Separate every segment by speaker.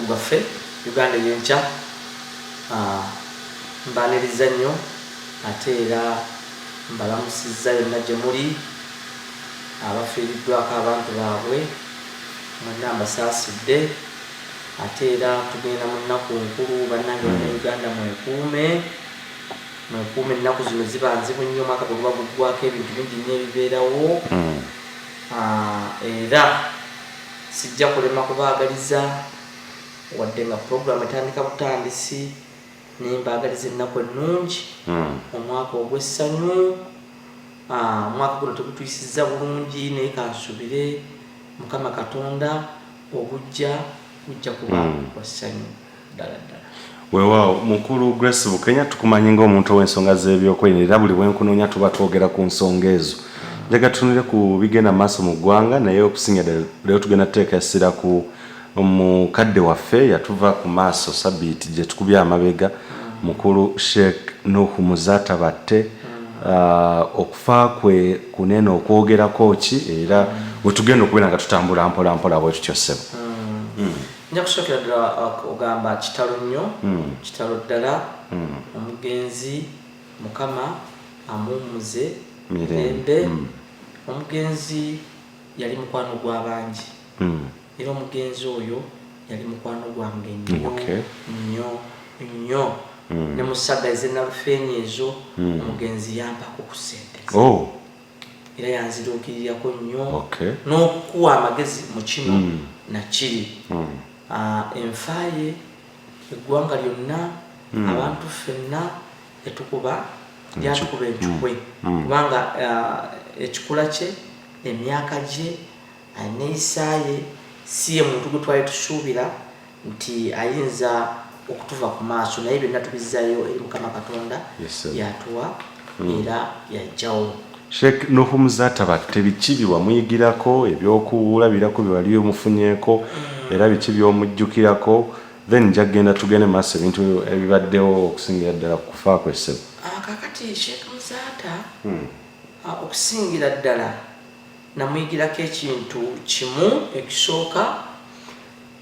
Speaker 1: baffe Uganda yencha mbaniriza nnyo ate era mbalamusizza yonna gye muli abafiiriddwako abantu baabwe mwenna mbasaasidde ate era tugenda mu nnaku nkulu bannange bonna Uganda mwekuume ennaku zino ziba nzibu nnyo omwaka bwe guba guggwako ebintu bingi nnyo ebibeerawo era sijja kulema kubaagaliza wadde nga puroguramu etandika butandisi naye mbaagaliza ennaku ennungi omwaka ogw'essanyu omwaka guno tegutuyisizza bulungi naye kansubire Mukama Katonda ogujja kuba gwa ssanyu ddala ddala.
Speaker 2: Weewaawo mukulu Grace Bukenya tukumanyi ng'omuntu ow'ensonga z'ebyokwerinda era buli bwenkunoonya tuba twogera ku nsonga ezo. Njaga tutunule ku bigenda maaso mu ggwanga naye okusinga leero tugenda tuteeka essira ku mukadde waffe yatuva ku maaso sabbiiti gye tukubye amabega mukulu Sheikh Nuhu Muzata Batte okufa kwe kunene okwogerako ki era bwe tugenda okubeera nga tutambula mpola mpola bwe tutyo ssebo.
Speaker 1: Nja kusookera ddala ogamba kitalo nnyo kitalo ddala omugenzi Mukama amuwummuze mirembe. Omugenzi yali mukwano gw'abangi era omugenzi oyo yali mukwano gwange nnyo ne mu ssaga ez'ennalufeenya ezo omugenzi yampako ku ssente era yanziruukirirako nnyo n'okuwa amagezi mu kino nakiri. Enfaaye eggwanga lyonna abantu ffenna yatukuba entukwe kubanga ekikula kye emyaka gye neeyisaaye si ye muntu gwe twali tusuubira nti ayinza okutuva ku maaso naye byonna tubizzaayo eri Mukama Katonda yatuwa era yajjawo.
Speaker 2: Sheikh Nuhu Muzata Batte biki bye wamuyigirako ebyokulabirako bye wali omufunyeeko era biki by'omujjukirako then nja kugenda tugende maaso ebintu ebibaddewo okusingira ddala ku kufa kwe ssebo.
Speaker 1: Kakati Sheikh Muzata okusingira ddala namuyigirako ekintu kimu ekisooka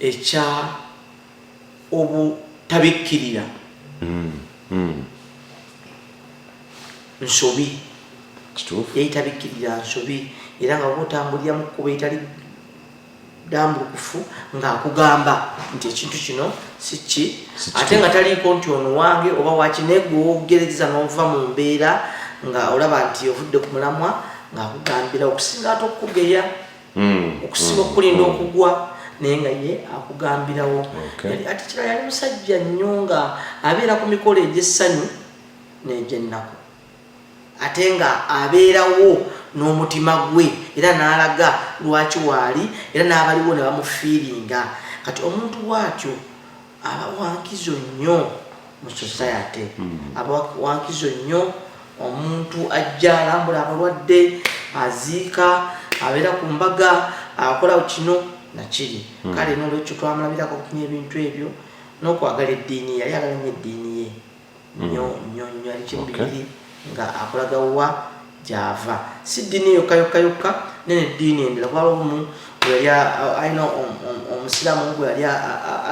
Speaker 1: ekya obutabikkirira nsobi yayitabikkirira nsobi era nga bw'otambulira mu kkubo etali ddambulukufu ng'akugamba nti ekintu kino si ate nga taliiko nti ono wange oba wakineegwe ogereza n'ova mu mbeera nga olaba nti ovudde ku mulamwa ng'akugambira okusinga ate okukugeya okusinga okukulinda okugwa naye nga ye akugambirawo. Ate kirala yali musajja nnyo nga abeera ku mikolo egy'essanyu n'egy'ennaku ate nga abeerawo n'omutima gwe era n'alaga lwaki waali era n'abaliwo ne bamufiiringa. Kati omuntu bw'atyo aba wankizo nnyo mu society aba wankizo nnyo. Omuntu ajja alambula abalwadde aziika abeera ku mbaga akola kino nakiri kale n'olwekyo twamulabirako okunya ebintu ebyo n'okwagala eddiini yali agalanya eddiini ye nnyo ali kyemubiri nga akolaga wa gy'ava si ddiini yokka nene eddiini endala kuba omu yali alina omusiraamu gwe yali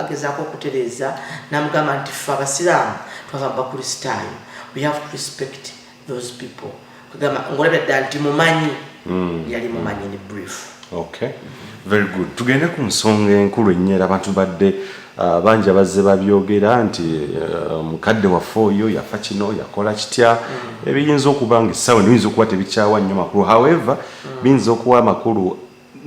Speaker 1: agezaako okutereeza n'amugamba nti ffe abasiraamu twava bakristaayo we have to respect those people kugamba ngolabira ddala nti mumanyi yali mumanyi ni brief.
Speaker 2: Very good. Tugende ku nsonga enkulu ennyo era abantu badde bangi abazze babyogera nti mukadde waffe oyo yafa kino yakola kitya ebiyinza okuba nga essaawa niyinza okuba tebikyawa nnyo makulu however biyinza okuwa amakulu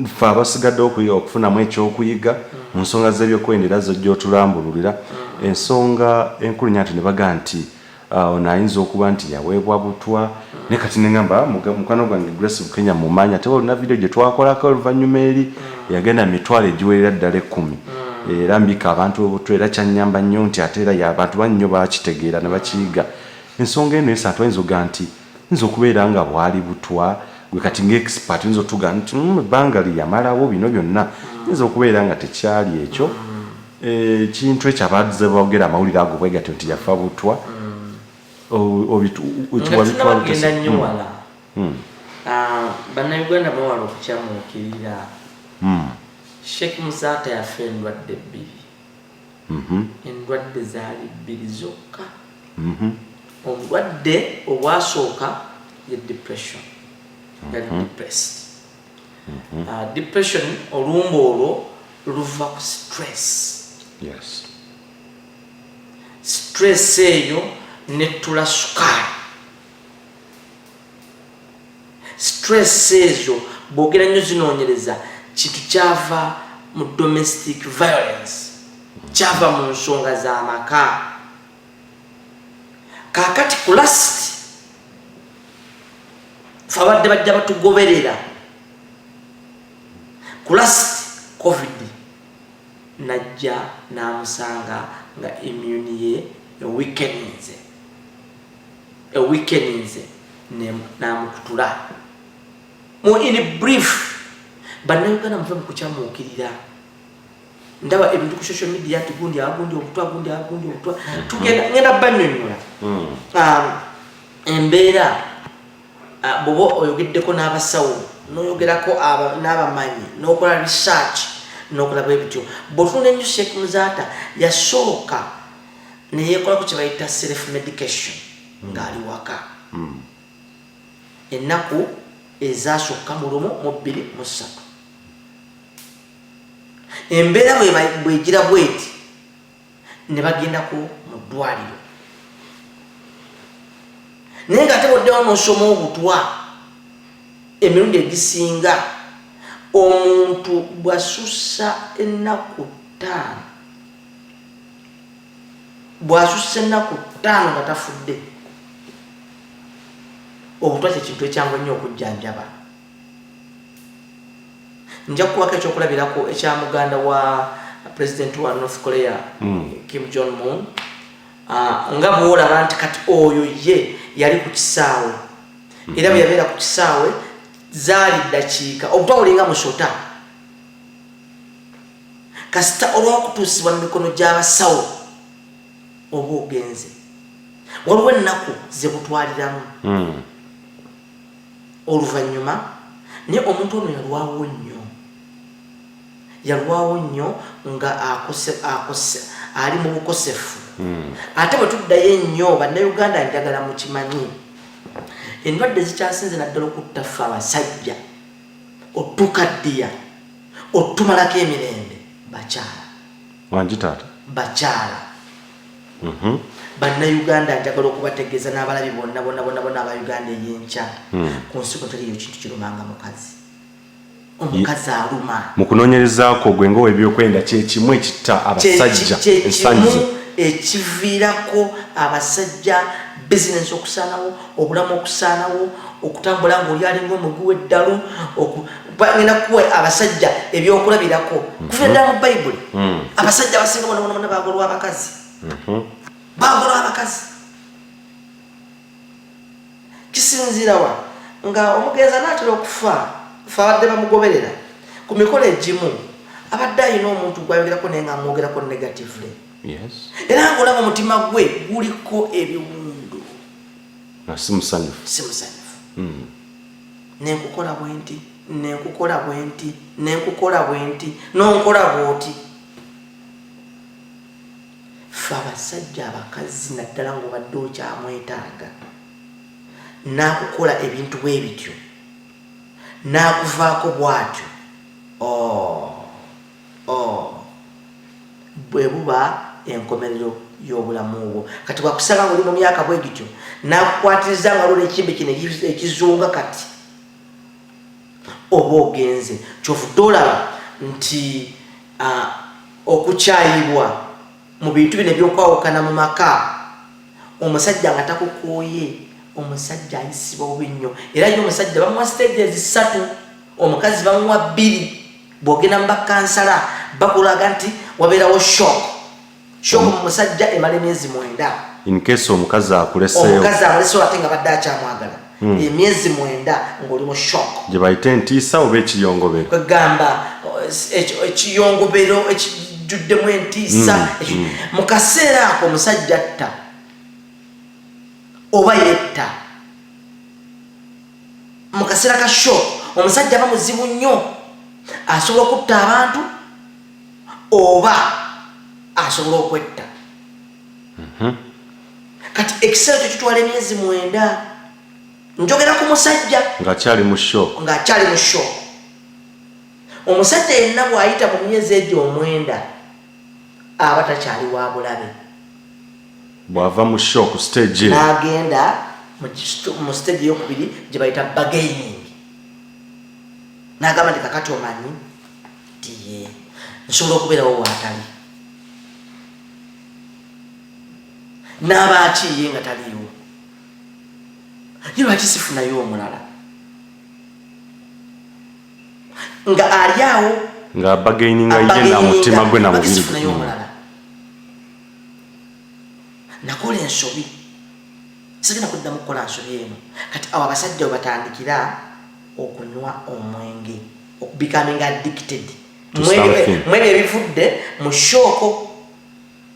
Speaker 2: ffe abasigaddewo okufunamu ekyokuyiga mu nsonga z'ebyokwendera zojja otulambululira ensonga enkulu nnyo ati ne baga nti ono ayinza okuba nti yaweebwa butwa naye kati neŋŋamba mukwano gwange Grace Bukenya mumanyi ate olina vidiyo gye twakolako oluvannyuma eri yagenda mitwalo egiwerera ddala 10 era mbika abantu obutwa era kyannyamba nnyo nti ate era abantu bannyo bakitegeera ne bakiyiga ensonga eno esa twayinza okuga nti yinza okubeera nga bwali butwa gwe kati ng'expert yinza otuga nti ebbanga lyamalawo bino byonna yinza okubeera nga tekyali ekyo kintu ekyo abadze boogera amawulire ago bwe gatyo nti yafa butwa
Speaker 1: tunabagenda nnyo wala bannayuganda bawala okukyamuukirira Sheikh Muzata yafa endwadde 2 endwadde zaali bbiri zokka. Obulwadde obwasooka ye depression, yali depressed. Depression olumba olwo luva ku stress.
Speaker 2: Yes.
Speaker 1: Stress eyo nettula sukaali. Stress ezo bwogera nnyo zinoonyereza kintu kyava mu domestic violence, kyava mu nsonga z'amaka. Kaakati ku last fe abadde bajja batugoberera ku last covid najja n'amusanga nga immune ye eweakeninze n'amukutula. In brief, bannayuganda muve mu kukyamuukirira. Ndaba ebintu ku social media ati gundi obutwa ngenda bannyonnyola embeera bw'oba oyogeddeko n'abasawo n'oyogerako n'abamanyi n'okola research n'okulaba ebityo. Bw'otunda ennyo Sheikh Muzaata yasooka neyeekolako kye bayita self medication ng'ali waka. Ennaku ezaasokka mu 23. Embeera bw'egira bweti ne bagendako mu ddwaliro. Naye nga teboddewo n'osoma obutwa emirundi egisinga omuntu bw'asussa ennaku 5 nga tafudde, obutwa kyekintu ekyangu ennyo okujjanjaba. Nja kubako ekyokulabirako ekya muganda wa president wa North Korea Kim Jong-un nga bw'olaba nti kati oyo ye yali ku kisaawe era bwe yabeera ku kisaawe zaali ddakiika obutwa bulinga musota kasita olw'okutuusibwa mu mikono gy'abasawo oba ogenze waliwo ennaku ze butwaliramu oluvannyuma naye omuntu ono yalwawo nnyo nga ali mu bukosefu. Ate bwe tuddayo ennyo bannayuganda njagala mukimanyi endwadde zikyasinze naddala okutta ffe abasajja otukaddiya otumalako emirembe bakyala
Speaker 2: wangi taata
Speaker 1: bakyala. Bannayuganda njagala okubategeeza n'abalabi bonna aba Uganda ey'enkya ku nsi kuno teriyo kintu kirumanga mukazi. Omukazi aluma
Speaker 2: mu kunoonyerezaako gwe ng'ow'ebyokwenda kyekimu ekitta abasajja ensangi
Speaker 1: ekiviirako abasajja bizinensi okusaanawo, obulamu okusaanawo, okutambula ng'oli alinga omugwi w'eddalu. Ngenda kuwa abasajja ebyokulabirako kuva ddala mu Bayibuli. Abasajja abasinga bonna baagolwa abakazi, baagolwa abakazi. Kisinziira wa nga omugenzi anaatera okufa fe abadde bamugoberera ku mikolo egimu abadde alina omuntu gwayogerako naye nga amwogerako negatively. Era ng'olaba omutima gwe guliko ebiwundu
Speaker 2: si musanyufu.
Speaker 1: Nenkukola bwenti n'onkola bw'oti. Fe abasajja abakazi naddala ng'obadde okyamwetaaga n'akukola ebintu bwe bityo n'akuvaako bw'atyo bwe buba enkomerero y'obulamu obwo. Kati bwakusanga ng'oli mu myaka bwe gityo n'akukwatiriza nga lwola ekimbe kino ekizunga kati oba ogenze. Kyovudde olaba nti okukyayibwa mu bintu bino ebyokwawukana mu maka, omusajja nga takukooye, omusajja ayisibwa bubi nnyo. Era yo omusajja bamuwa stages 3, omukazi bamuwa 2. Bw'ogenda mu bakansala bakulaga nti wabeerawo shock mu musajja emala emyezi 9.
Speaker 2: In case omukazi akuleseeyo
Speaker 1: ate nga badde akyamwagala emyezi 9 ng'oli mu shock
Speaker 2: gye bayita entiisa oba ekiyongobero.
Speaker 1: Kwegamba ekiyongobero ekijjuddemu entiisa. Mu kaseera ako omusajja atta oba yetta. Mu kaseera ka shock omusajja aba muzibu nnyo, asobola okutta abantu oba asobola okwetta. Kati ekiseera ekyo kitwala emyezi 9. Njogera ku musajja
Speaker 2: ng'akyali mu shock.
Speaker 1: Omusajja yenna bw'ayita mu myezi egyo 9 aba takyali wa bulabe.
Speaker 2: Bw'ava mu shock stage
Speaker 1: n'agenda mu stage ey'okubiri gye bayita bargaining. N'agamba nti kakati omanyi nti ye nsobola okubeerawo waatali. N'aba akiye nga taliiwo. Ye lwaki sifunayo omulala? Nga ali awo
Speaker 2: nga bargaininga ye na mutima gwe na mubiri
Speaker 1: sifunayo omulala. Nakola ensobi. Sigenda kuddamu kukola nsobi eno. Kati awo abasajja batandikira okunywa omwenge, becoming addicted. Mwebyo ebivudde mu shooko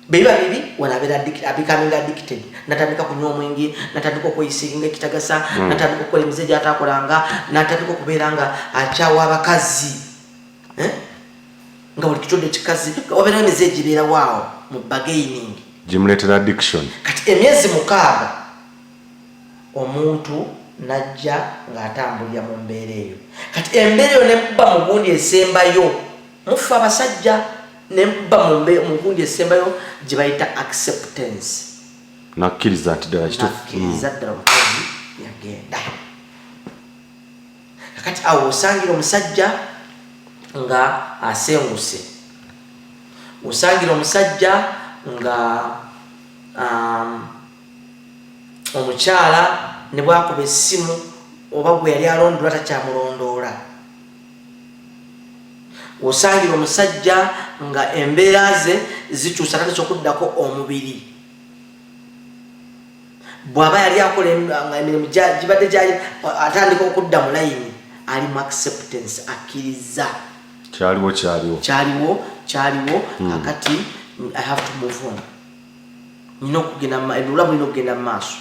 Speaker 1: biba bibi wanabeera becoming addicted. Natandika kunywa omwenge, natandika okweyisinga ekitagasa, natandika okukola emize gy'ataakolanga, natandika okubeera nga akyawa abakazi. Nga buli kitodde kikazi wabeerawo emize egibeerawo awo mu bargaining.
Speaker 2: Gimuleetera addiction.
Speaker 1: Kati emyezi 6 omuntu najja ng'atambulira mu mbeera eyo. Kati embeera eyo nemuba mu gundi esembayo, mufa abasajja nemuba mu gundi esembayo gye bayita acceptance.
Speaker 2: Nakkiriza nti ddala kituufu.
Speaker 1: Nakkiriza ddala omukazi yagenda. Kati awo osangira omusajja nga asenguse. Osangira omusajja nga omukyala ne bwakuba essimu oba gwe yali alondolwa takyamulondoola. Osangira omusajja nga embeera ze zikyusa tatesa okuddako omubiri. Bw'aba yali akola emirimu gibadde gyali atandika okudda mu layini, ali mu acceptance, akkiriza. Kyaliwo kakati I have to move on. Nina okugenda obulamu bulina okugenda mu maaso.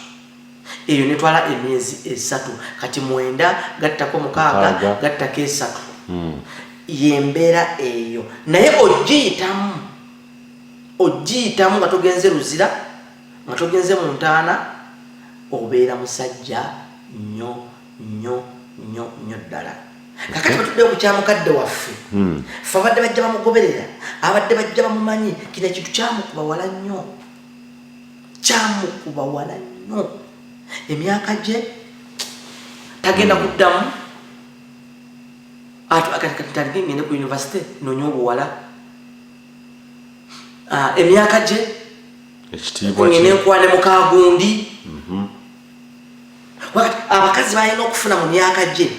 Speaker 1: Eyo netwala emyezi 3. Kati 9 gattako 6 gattako 3. Yembeera eyo. Naye ogiyitamu nga togenze luzira, nga togenze mu ntaana, obeera musajja nnyo ddala. Kakati batudde ku kyamukadde waffe. Ffe abadde bajja bamugoberera, abadde bajja bamumanyi, kino ekintu kyamukuba wala nnyo. Emyaka gye tagenda kuddamu. Kati ngende ku university noonya obuwala. Emyaka gye ngende nkwane muka gundi. Abakazi balina okufuna mu myaka gye.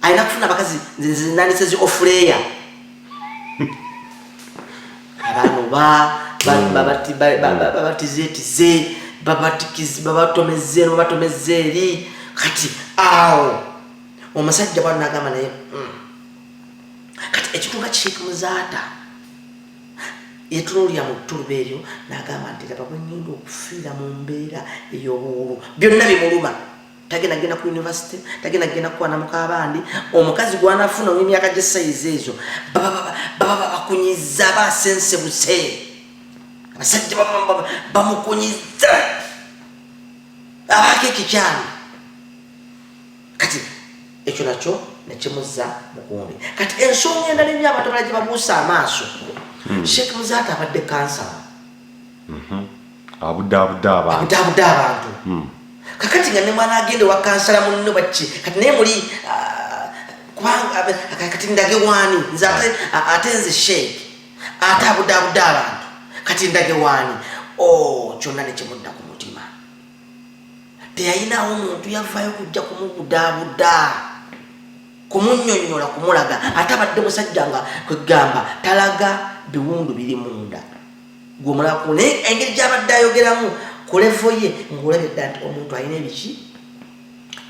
Speaker 1: Alina kufuna abakazi zinandisezi ofuleya. Abantu babatize babatomeze eri. Kati awo omusajja bwali nagamba naye kati ekintu nga Sheikh Muzaata yetunuulira mu ttuluba eryo n'agamba nti laba bwe ngenda okufiira mu mbeera ey'obuwulu byonna bimuluma. Tagenda ku university, tagenda kukwana mukabandi. Omukazi gwanafuna emyaka gye sayizi ezo bakunyiza basensebuse. Abasajja bamukunyiza abaako ekikyalo. Kati ekyo nakyo nekimuzza mukundi. Kati ensonga endala ennyo abantu balagi babuusa amaaso. Sheikh Muzaata abadde kansala.
Speaker 2: Abudde abantu. Kakati nga ne mwana agende wa kansala munno baki. Kati naye muli kubanga kati ndage wani nze ate nze Sheikh ate abudde abantu. Kati ndage wani kyonna nekimudda ku mutima. Teyayinawo omuntu yavaayo kujja kumubudaabuda, kumunnyonnyola, kumulaga. Ate abadde musajja nga kwegamba talaga biwundu biri munda. Gwe omulako naye engeri gy'abadde ayogeramu ku levo ye ng'olabye dda nti omuntu alina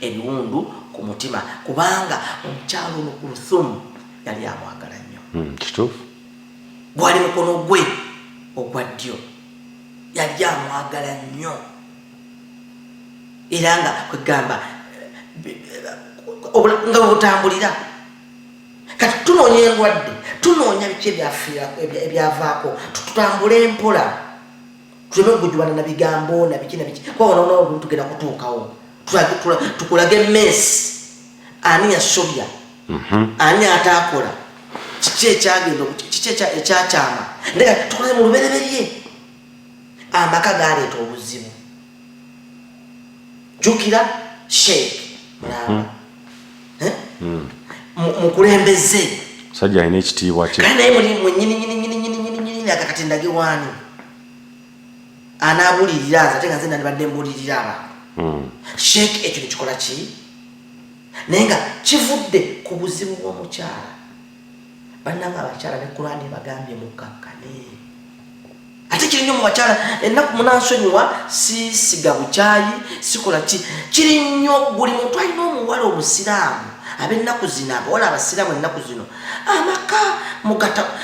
Speaker 2: ebiwundu ku mutima, kubanga omukyalo ono Kulthum yali amwagala nnyo. Kituufu.
Speaker 1: Gwali mukono gwe ogwa ddyo, yali amwagala nnyo. Era nga kwegamba nga butambulira. Kati tunoonya endwadde tunoonya biki ebyavaako tutambule mpola tuleme okujjubana na bigambo na biki kuba onaona tugenda kutuukawo tukulage emmesi ani yasobya ani ataakola kiki ekyagenda kiki ekyakyama ndeka tukolaze mu lubereberye amaka galeeta obuzibu jjukira sheikh mukulembeze
Speaker 2: sajja alina ekitiibwa kye
Speaker 1: kale naye muli nyini akakati ndage waani anaabulirira aza ate nga nze nandibadde mbulirira abantu sheikh ekyo nekikola ki naye nga kivudde ku buzibu bw'omukyala bannanga abakyala ne Kurani bagambye mukakkane ate kiri nnyo mu bakyala ennaku munansonyiwa sisiga bukyayi sikola ki kiri nnyo buli muntu alina omuwala omusiraamu ab'ennaku zino abawala abasiraamu ennaku zino amaka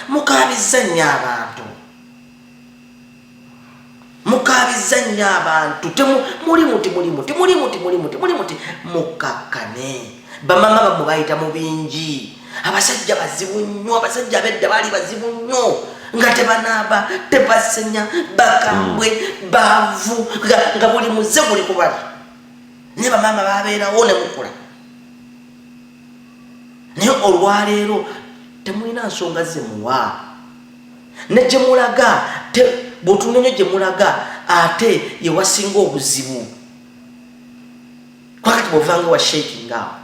Speaker 1: mukabizza nnyo abantu muli muti mukakkane bamama bamwe bayita mu bingi abasajja bazibu nnyo abasajja ab'edda baali bazibu nnyo nga tebanaaba tebasenya bakambwe baavu nga buli muze guli kubali naye bamama babeerawo ne mukula naye olwaleero temulina nsonga ze muwa ne gye mulaga bw'otunenyo gye mulaga ate ye wasinga obuzibu kwakati bw'ovanga wa sheiki ngaawo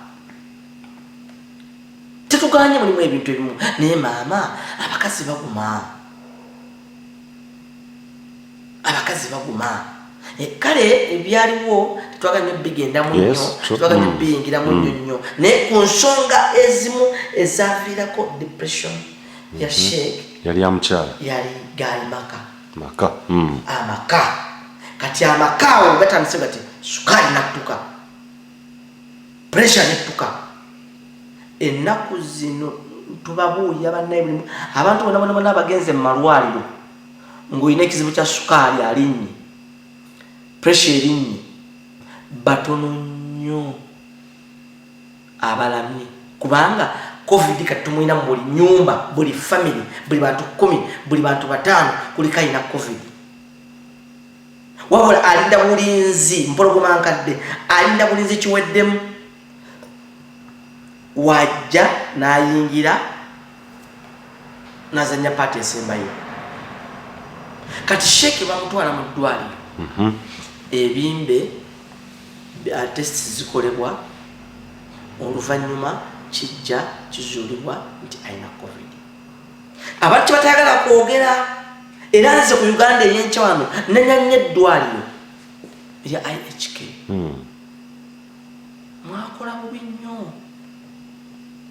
Speaker 1: tetuganye mulimu ebintu ebimu naye maama abakazi baguma kale ebyaliwo tetwaga nnyo bigendamu nnyo tetwaga nnyo biyingiramu nnyo naye ku nsonga ezimu ezaviirako depression ya sheik
Speaker 2: yali amukyala
Speaker 1: yali gaali maka amaka kati amaka awo gatandise gati sukaali nattuka pressure nettuka ennaku zino tubabuulira bannaye bulimu abantu bonna abagenze mu malwaliro ng'olina ekizibu kya sukaali alinnye pressure erinnye batono nnyo abalamye kubanga covid kati tumulina mu buli nyumba buli family buli bantu 10 buli bantu 5 kuliko alina covid wabula alinda bulinzi mpologoma nkadde alinda bulinzi kiweddemu wajja n'ayingira n'azanya paati esembayo kati sheeki bamutwala mu ddwaliro ebimbe testi zikolebwa oluvannyuma kijja kizuulibwa nti alina covid abantu batayagala kwogera era nze ku Uganda ey'enkya wano nenyanya eddwaliro erya IHK mwakola bubi nnyo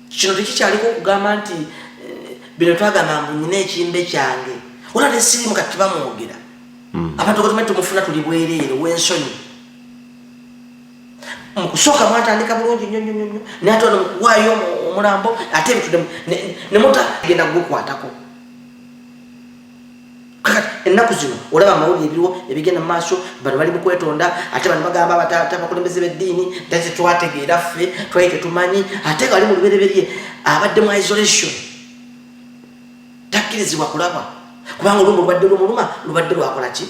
Speaker 1: kino tekikyaliko okugamba nti bino twagamba mbu nyina ekimbe kyange wala nesirimu kati bamwogera abantu gatumanyi tumufuna tuli bwereere w'ensonyi mukusooka mwatandika bulungi nnyo naye ate wano mukuwaayo omulambo ate ebitudde nemuta genda gukwatako kakati ennaku zino olaba amawulire ebiriwo ebigenda mu maaso bano bali mu kwetonda ate bano bagamba abakulembeze b'eddiini ate twategeera ffe twali tetumanyi ate nga bali mu lubereberye abadde mu isolation takkirizibwa kulaba kubanga olumu lubadde lumuluma lubadde lwakola ki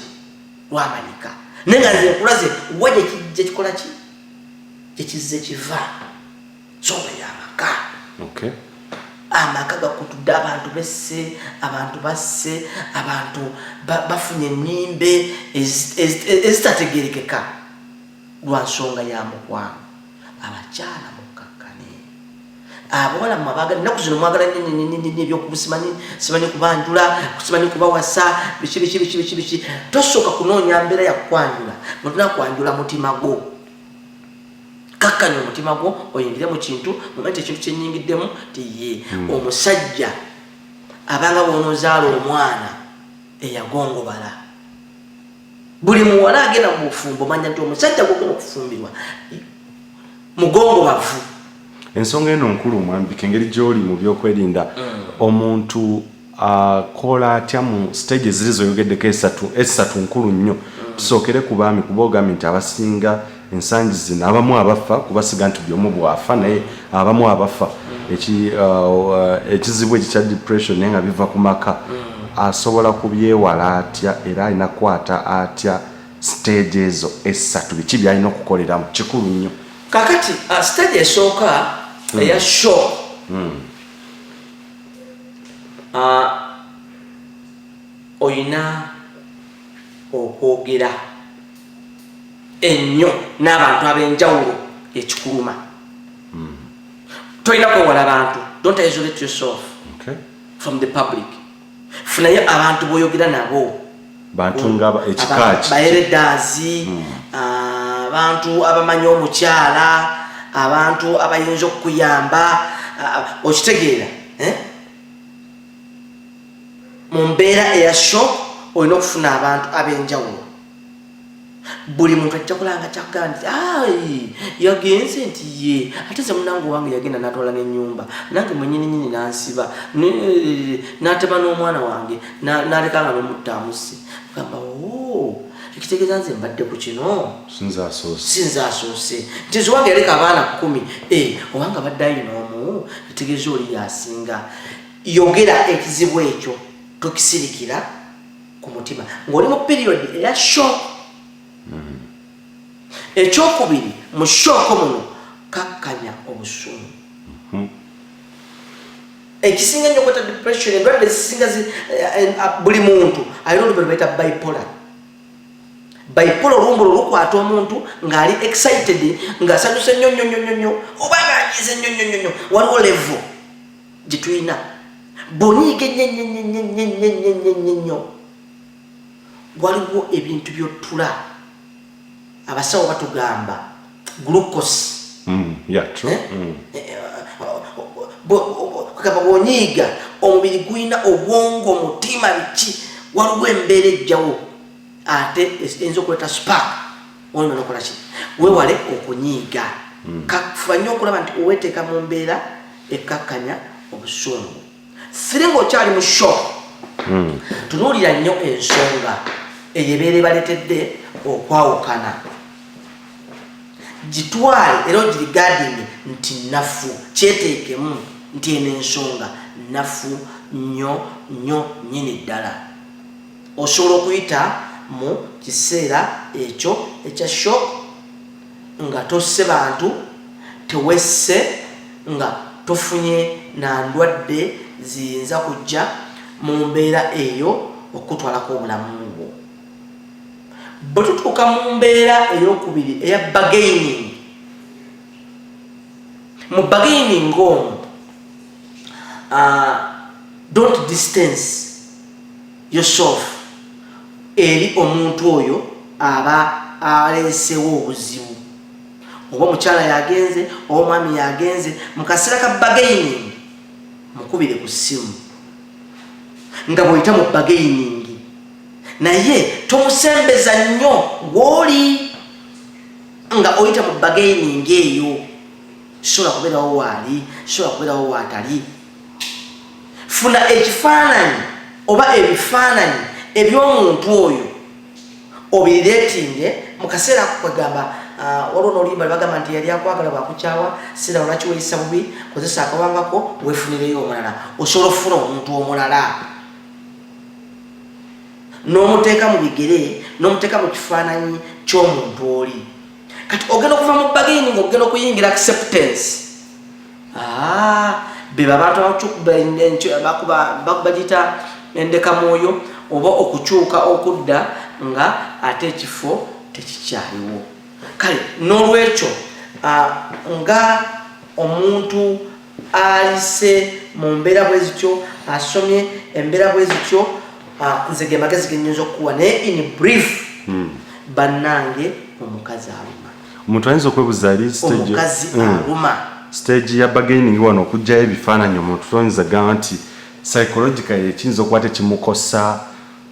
Speaker 1: lwamanyika naye nga nze nkulaze wa gye kijja kikola ki gyekizze kiva nsonga y'amaka amaka gakutudde abantu besse abantu basse abantu bafunye ennimbe ezitategerekeka lwa nsonga ya mukwano abakyala mukakkane abawala mwabaagala ennaku zino mwagala nnyo ebyokusimanyi simanyi kubanjula simanyi kubawasa biki tosooka kunoonya mbeera yakukwanjula notuna kwanjula mutima gwo kakkanya omutima gwo oyingire mu kintu momenti ekintu kyenyingiddemu ti ye omusajja abanga bw'onoozaala omwana eyagongobala buli muwala agenda mu bufumbo manya nti omusajja gwogenda okufumbirwa mugongobavu
Speaker 2: ensonga eno nkulu mwambika engeri gy'oli mu byokwerinda omuntu akola atya mu stage ziri zoyogeddeko esatu nkulu nnyo tusookere ku baami kuba ogambye nti abasinga ensangi zino abamu abafa kubasiga nti byomu bwafa naye abamu abafa ekizibu ekikya depression naye nga biva ku maka asobola kubyewala atya era alina kukwata atya stage ezo essatu biki byalina okukoleramu kikulu nnyo
Speaker 1: kakati stage esooka eya shock oyina okwogera ennyo n'abantu ab'enjawulo ekikuluma tolina kwewala abantu don't isolate yourself from the public funayo abantu boyogera nabo
Speaker 2: bantu nga ekikaaki
Speaker 1: baeredaazi abantu abamanyi omukyala abantu abayinza okuyamba okitegeera mu mbeera eya shock olina okufuna abantu ab'enjawulo buli muntu ajja kulanga kyakugamba nti yagenze nti ye ate ze munange wange yagenda natwala n'ennyumba nange mwenyininyini nansiba natema n'omwana wange nalekanga n'omutaamusi gamba ekitegeeza nze mbadde ku kino sinzaasoose nti nze wange yaleka abaana 10 owanga badde ayina omu etegeeza oli yasinga yogera ekizibu ekyo tokisirikira ku mutima ng'oli mu period eya shock ekyokubiri mu shock muno kakkanya obusungu ekisinga nnyo kweta depression endwadde ezisinga buli muntu alina olumbe lwe bayita bipolar olumbe olukwata omuntu ng'ali excited ng'asanyuse nnyo oba ng'agize nnyo waliwo level gye tulina boniige nnyo waliwo ebintu by'ottula abasawo batugamba glucose kagamba bwonyiiga omubiri gulina obwongo mutima biki waliwo embeera ejjawo ate eyinza okuleeta spark olina nokola ki wewale okunyiiga kafuba nnyo okulaba nti oweteeka mu mbeera ekkakkanya obusungu siri ng'okyali mu shock tunuulira nnyo ensonga eyo ebeera ebaletedde okwawukana gitwale era ogirigadingi nti nafu kyeteekemu nti eno ensonga nafu nnyo nnyini ddala osobola okuyita mu kiseera ekyo ekya shock nga tosse bantu tewesse nga tofunye na ndwadde ziyinza kujja mu mbeera eyo okutwalako obulamu bwo bwe tutuuka mu mbeera ey'okubiri eya bargaining mu bargaining omwo don't distance yourself eri omuntu oyo aba aleesewo obuzibu oba omukyala yagenze oba omwami yagenze mu kaseera ka bargaining mukubire ku ssimu nga bw'oyita mu bargaining naye tomusembeza nnyo gw'oli nga oyita mu bargaining eyo sobola kubeerawo waali sobola kubeerawo waatali funa ekifaananyi oba ebifaananyi eby'omuntu oyo obireetinge mu kaseera kwegamba waliwo n'oluyimba lwebagamba nti yali akwagala bwakukyawa sira olwaki weeyisa bubi kozesa akawangako weefunireyo omulala osobola okufuna omuntu omulala n'omuteeka mu bigere n'omuteeka mu kifaananyi ky'omuntu oli kati ogenda okuva mu bargaining ogenda okuyingira acceptance beba abantu bakubagiyita endekamwoyo oba okukyuka okudda nga ate ekifo tekikyaliwo kale n'olwekyo nga omuntu alise mu mbeera bwe zityo asomye embeera bwe zityo nze ge magezi genyinza okukuwa naye in brief bannange omukazi aluma
Speaker 2: omuntu ayinza okwebuuza ali
Speaker 1: omukazi aluma
Speaker 2: stage ya bargaining wano okugyayo ebifaananyi omuntu toyinza gamba nti psychologically ekiyinza okuba tekimukosa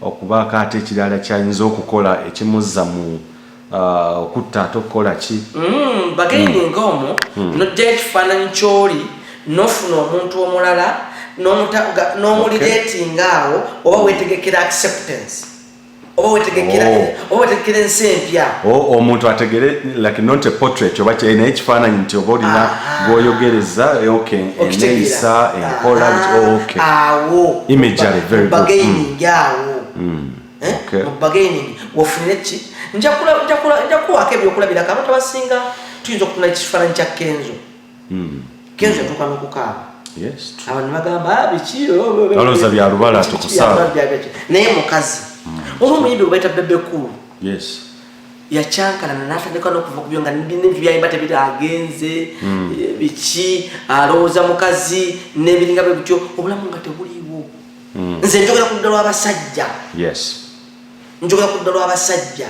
Speaker 2: okubaako ate ekirala kyayinza okukola ekimuzza mu okutta ate okukola ki
Speaker 1: bargaining omwo nojjayo ekifaananyi ky'oli n'ofuna omuntu omulala n'omulireetinga awo oba weetegekera acceptance oba wetegekera ensi empya
Speaker 2: omuntu ategere like not a portrait oba kyena ekifaananyi nti oba olina gwoyogereza eneyisa enkola
Speaker 1: awo
Speaker 2: imagery very
Speaker 1: good awo mu bargaining wofunire ki nja kuwaako ebyokulabirako abantu abasinga tuyinza okutuna ekifaananyi kya Kenzo yatuuka n'okukaaba abantu bagamba biki
Speaker 2: alowooza bya lubala tukusaaba
Speaker 1: naye mukazi omuyimbi gwe bayita Bebe Cool yakyankalana n'atandika n'okuva ku byo nga n'ebintu byayimba tebiragenze biki alowooza mukazi n'ebiringa bwe bityo obulamu nga tebuliiwo nze njogera ku dda lw'abasajja njogera ku dda lw'abasajja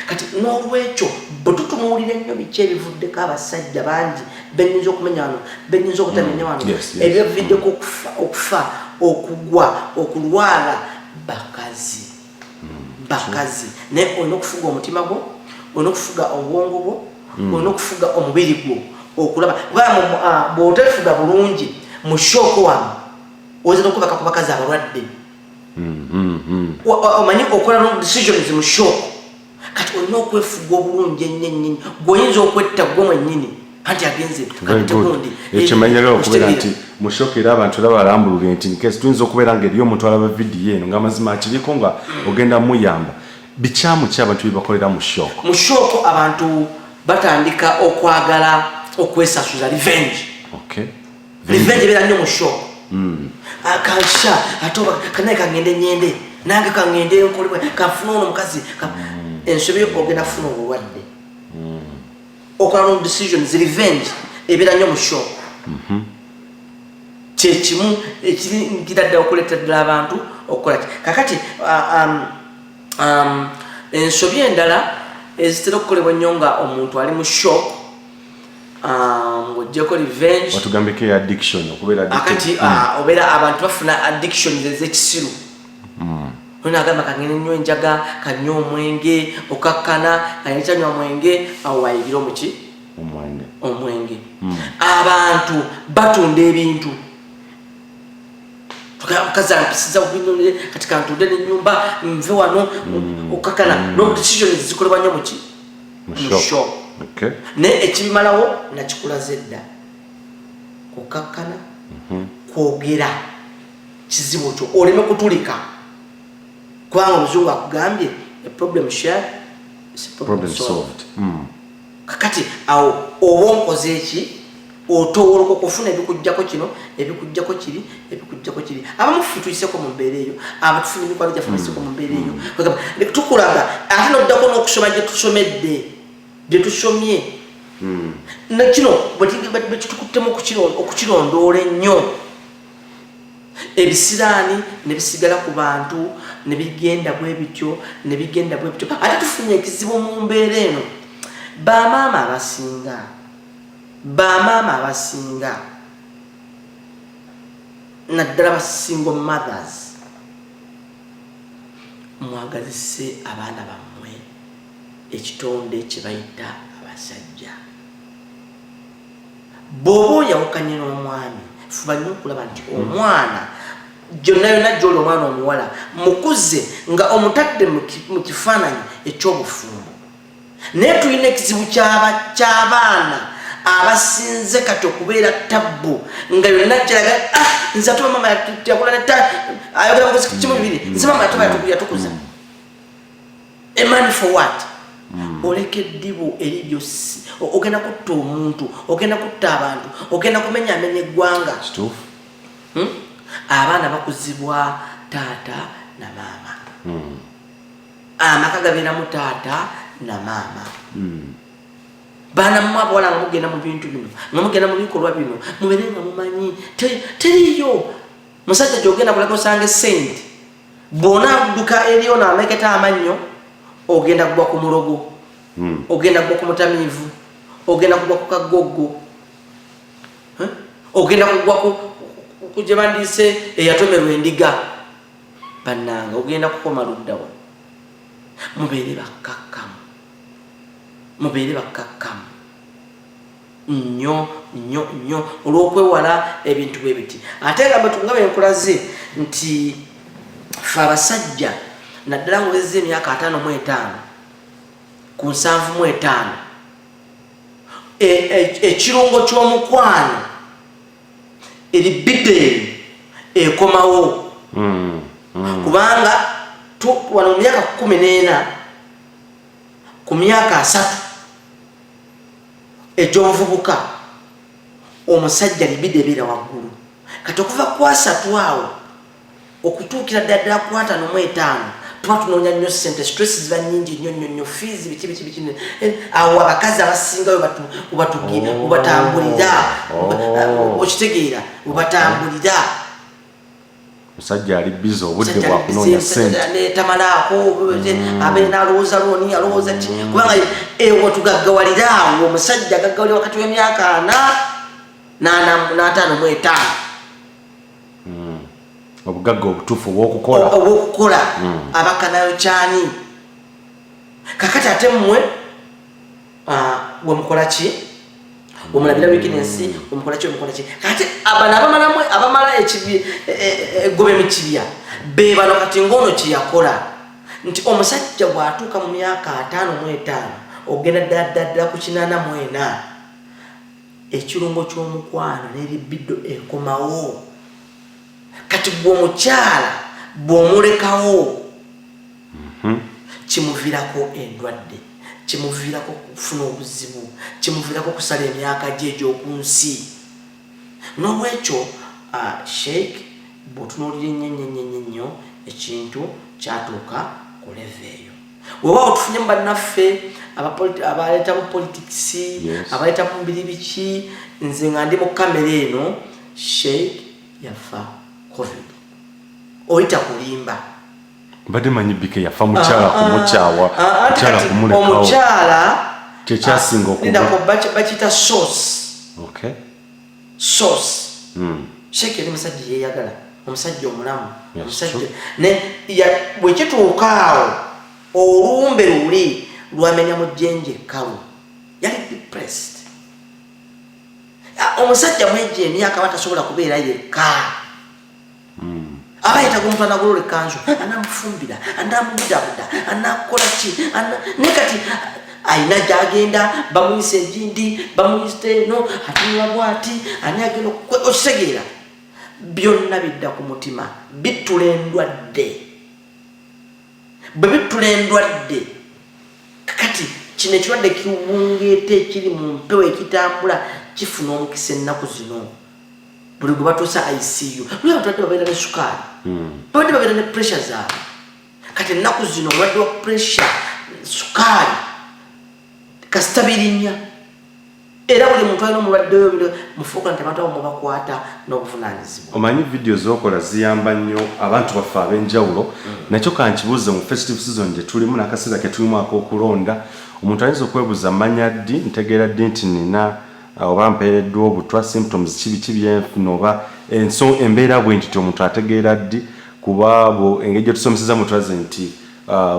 Speaker 1: kati n'olwekyo bwe tutunuulira ennyo biki ebivuddeko abasajja bangi bennyinza okumenya wano bennyinza obutamenya wano ebyaviddeko okufa okugwa okulwala bakazi naye olina okufuga omutima gwo olina okufuga obwongo bwo olina okufuga omubiri gwo okulaba bw'otefuga bulungi mu shooko wano oyinza n'okubaka ku bakazi abalwadde omanyi okola no decisions mu shooko kati olina okwefuga obulungi ennyo gw'oyinza okwetta gwe mwennyini anti agenze
Speaker 2: ekimanyirawo okubeera nti mushokera abantu balambulule nti nkesi tuyinza okubeera nga eriyo omuntu alaba vidiyo eno ng'amazima akiriko nga ogenda muyamba bikyamu ki abantu byebakolera mu shooko
Speaker 1: abantu batandika okwagala okwesasuza revenge ebeera nnyo mu shooko kansha ate kanaye kangende nyende nange kangende nkolebwe kanfuna ono omukazi ensobi ogenda kufuna obulwadde okola no decisions revenge ebeera nnyo mu shooko kyekimu ekiringira ddala okuleeta ddala abantu okukola ki kakati ensobi endala ezitera okukolebwa nnyo nga omuntu ali mu shock ng'oggyeko revenge
Speaker 2: watugambeko addiction okubeera
Speaker 1: akati obeera abantu bafuna addiction ez'ekisiru onagamba kangene nnyo enjaga kanywa omwenge okakkana ayalikyanywa mwenge awo wayigira omuki omwenge abantu batunda ebintu mukazi ampisiza kubinonere kati kantudde n'ennyumba nve wano okakkana no decisions zikolebwa nnyo muki mu shop naye ekibimalawo nakikulaze dda kukakkana kwogera kizibu kyo oleme kutulika kubanga omuzungu akugambye problem shared is a problem solved kakati awo oba onkoze eki otowoloka okufuna ebikujjako kino ebikujjako kiri abamu ffe tuyiseko mu mbeera eyo abatufuna emikwano gyaffe tuyiseko mu mbeera eyo tukulaga ate noddako n'okusoma gye tusomye nakino bwe kitukuttemu okukirondoola ennyo ebisiraani ne bisigala ku bantu ne bigenda bwe bityo ate tufunye ekizibu mu mbeera eno bamaama abasinga naddala basingle mothers mwagazise abaana bammwe ekitonde kye bayita abasajja bw'oba oyawukanye n'omwami fuba nnyo okulaba nti omwana gyonna yonna gy'oli omwana omuwala mukuze nga omutadde mu kifaananyi eky'obufumbo naye tulina ekizibu ky'abaana abasinze kati okubeera tabbu nga yonna kiraga nze ate mama yakola ayogera mukozi kimu bibiri nze mama yatukuza emani for what oleka eddibu eri byosi ogenda kutta omuntu ogenda kutta abantu ogenda kumenyaamenya eggwanga abaana bakuzibwa taata na maama amaka gabeeramu taata na maama baana mmwe abawala nga mugenda mu bintu bino nga mugenda mu bikolwa bino mubeere nga mumanyi teriyo musajja gyogenda kulaga osanga esente bw'onaadduka eriyo n'ameketa amannyo ogenda kugwa ku mulogo ogenda kugwa ku mutamiivu ogenda kugwa ku kagoggo ogenda kugwa ku gye bandiise eyatomerwa endiga bannanga ogenda kukoma luddawa mubeere bakkakkamu nnyo olw'okwewala ebintu bwe biti ate nga benkulaze nti fa abasajja naddala ngowezza emyaka 55 ku 75 ekirungo ky'omukwano eribidde ekomawo kubanga wano mu myaka 14 ku myaka 3 egy'obuvubuka omusajja libidde ebeera waggulu kati okuva ku 3 awo okutuukira ddala ku 55 tuba tunoonya nnyo ssente stress ziba nnyingi nnyo fees biki awo abakazi abasinga webatambulira okitegeera webatambulira
Speaker 2: musajja ali bizi obudde bwakunoonya ssente
Speaker 1: tamalaako abeera n'alowooza looni alowooza ki kubanga ewo tugaggawalira awo omusajja agaggawalira wakati w'emyaka 45
Speaker 2: obugagga obutuufu obw'okukola
Speaker 1: abakanayo kyani kakati ate mmwe wemukola ki wemulabira weakness wemukola ki kati abana abamala egobe mu kibya be bano kati ng'ono kye yakola nti omusajja bw'atuuka mu myaka 55 ogenda ddala ku 84 ekirungo ky'omukwano n'eribiddo ekomawo kati bw'omukyala bw'omulekawo kimuviirako endwadde kimuviirako kufuna obuzibu kimuviirako kusala emyaka gye egy'oku nsi n'olwekyo sheikh bw'otunuulira ennyo ekintu kyatuuka ku leve eyo weewaawo tufunye mu bannaffe abaleeta mu politikisi abaleeta mu mbiri biki nze nga ndi mu kamera eno sheikh yafa covid oyita kulimba
Speaker 2: mbadde manyi bike yafa mukyala kumukyawa mukyala kumulekawo
Speaker 1: omukyala
Speaker 2: kyekyasinga
Speaker 1: bakiyita sauce sheikh yali musajja yeeyagala omusajja omulamu omusajja bwekituuka awo olumbe luli lwamenya mu jjenje ekkalu yali depressed omusajja mwejja emyaka batasobola kubeera yekka abayitaga omuntu anagolola ekkanzu anamufumbira anamubudabuda anakola ki naye kati ayina gyagenda bamuyisa egindi bamuyisa eno atunula bwati ani agenda okitegeera byonna bidda ku mutima bittula endwadde bwe bittula endwadde kati kino ekirwadde kiwungeeta ekiri mu mpewo ekitambula kifuna omukisa ennaku zino buli gwe batuusa ICU luli abatwadde babeera ne sukaali babadde babeera ne pressure zaabwe kati ennaku zino omulwadde wa pressure sukaali kasita birinnya era buli muntu alina omulwadde oyo mufuuka nti abantu abo mubakwata n'obuvunaanyizibwa
Speaker 2: omanyi vidiyo z'okola ziyamba nnyo abantu baffe ab'enjawulo nakyo kankibuuze mu festive season gye tulimu n'akaseera ke tulimu ak'okulonda omuntu ayinza okwebuuza mmanya ddi ntegeera ddi nti nina oba mpeereddwa obutwa symptoms kibiki byenfuna oba embeera bwe nti omuntu ategeera ddi kuba abo engeri gye tusomesezzamu tulaze nti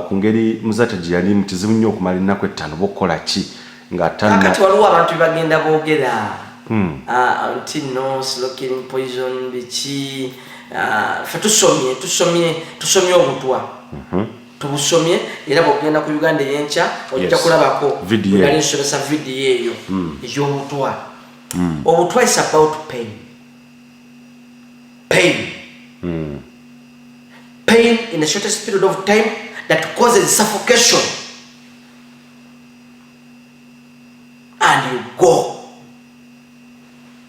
Speaker 2: ku ngeri muzate gye yali mukizibu nnyo okumala ennaku 5 bokukola ki
Speaker 1: kati waliwo abantu bebagenda boogera nti no slow killing poison biki fe tusomye obutwa tubusomye era bwogenda ku Uganda ey'enkya ojja kulabako yali nsomesa vidiyo eyo ey'obutwa obutwa is about pain in the shortest period of time that causes suffocation and